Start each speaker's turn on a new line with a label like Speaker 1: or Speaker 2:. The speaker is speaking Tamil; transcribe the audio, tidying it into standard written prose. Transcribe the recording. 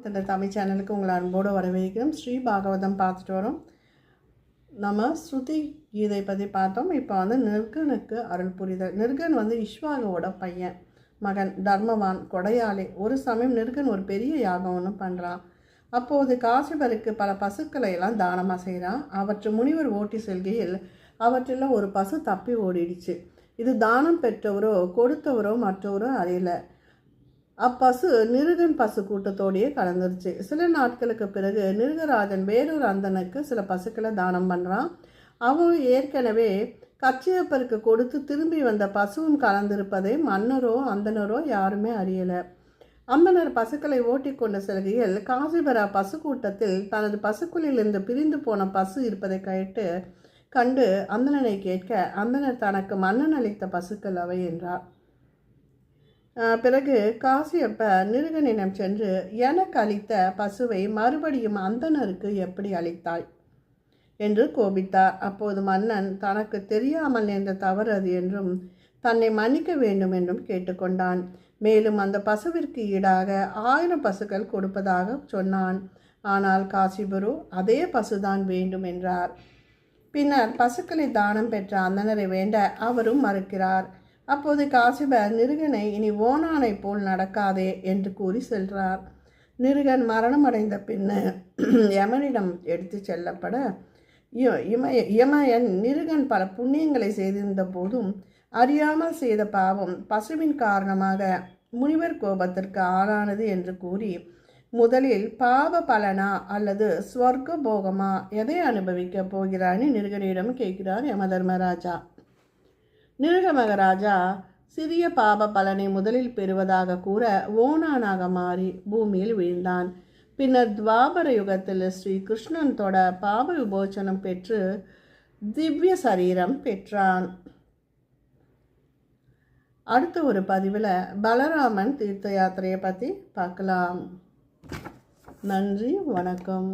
Speaker 1: இந்த தமிழ் சேனலுக்கு உங்களை அன்போடு வரவேற்கிறோம். ஸ்ரீ பாகவதம் பார்த்துட்டு வரோம். நம்ம ஸ்ருதி கீதை பற்றி பார்த்தோம். இப்போ வந்து நிர்கனுக்கு அருள் புரிதல். நிர்கன் வந்து இஷ்வாகுவோட பையன், மகன், தர்மவான், கொடையாளி. ஒரு சமயம் நிர்கன் ஒரு பெரிய யாகம் ஒன்று பண்ணுறான். அப்போது காசிபருக்கு பல பசுக்களை எல்லாம் தானமாக செய்கிறான். அவற்றை முனிவர் ஓட்டி செல்கையில் அவற்றில் ஒரு பசு தப்பி ஓடிடுச்சு. இது தானம் பெற்றவரோ கொடுத்தவரோ மற்றவரோ அறியல. அப்பசு நிருகன் பசு கூட்டத்தோடையே கலந்துருச்சு. சில நாட்களுக்கு பிறகு நிருகராஜன் வேறொரு அந்தனுக்கு சில பசுக்களை தானம் பண்ணுறான். அவன் ஏற்கனவே கச்சியப்பருக்கு கொடுத்து திரும்பி வந்த பசுவும் கலந்திருப்பதை மன்னரோ அந்தனரோ யாருமே அறியலை. அந்தனர் பசுக்களை ஓட்டி கொண்ட செல்கையில் காசிபரா பசு கூட்டத்தில் தனது பசுக்குள்ளிலிருந்து பிரிந்து போன பசு இருப்பதை கண்டு அந்தணனை கேட்க, அந்தனர் தனக்கு மன்னன் அளித்த பசுக்கள் அவை என்றார். பிறகு காசியப்ப நிருகனிடம் சென்று, எனக்கு அளித்த பசுவை மறுபடியும் அந்தனருக்கு எப்படி அளித்தாய் என்று கோபித்தார். அப்போது மன்னன் தனக்கு தெரியாமல் நேர்ந்த தவறு அது என்றும் தன்னை மன்னிக்க வேண்டும் என்றும் கேட்டுக்கொண்டான். மேலும் அந்த பசுவிற்கு ஈடாக 1000 பசுக்கள் கொடுப்பதாக சொன்னான். ஆனால் காசிபுரு அதே பசுதான் வேண்டும் என்றார். பின்னர் பசுக்களை தானம் பெற்ற அந்தனரை வேண்ட அவரும் மறுக்கிறார். அப்போது காசிபர் நிருகனை இனி ஓனானை போல் நடக்காதே என்று கூறி செல்றார். நிருகன் மரணம் அடைந்த பின்னு யமனிடம் எடுத்து செல்லப்பட யமயன் நிருகன் பல புண்ணியங்களை செய்திருந்த போதும் அறியாமல் செய்த பாவம் பசுவின் காரணமாக முனிவர் கோபத்திற்கு ஆளானது என்று கூறி, முதலில் பாவ பலனா அல்லது ஸ்வர்க்க போகமா எதை அனுபவிக்க போகிறான்னு நிருகனிடம் கேட்கிறார் யமதர்மராஜா. நிருக மகாராஜா சிறிய பாப பலனை முதலில் பெறுவதாக கூற ஓனானாக மாறி பூமியில் வீழ்ந்தான். பின்னர் துவாபர யுகத்தில் ஸ்ரீ கிருஷ்ணன் தொட பாப விமோசனம் பெற்று திவ்ய சரீரம் பெற்றான். அடுத்த ஒரு பதிவில் பலராமன் தீர்த்த யாத்திரையை பற்றி பார்க்கலாம். நன்றி, வணக்கம்.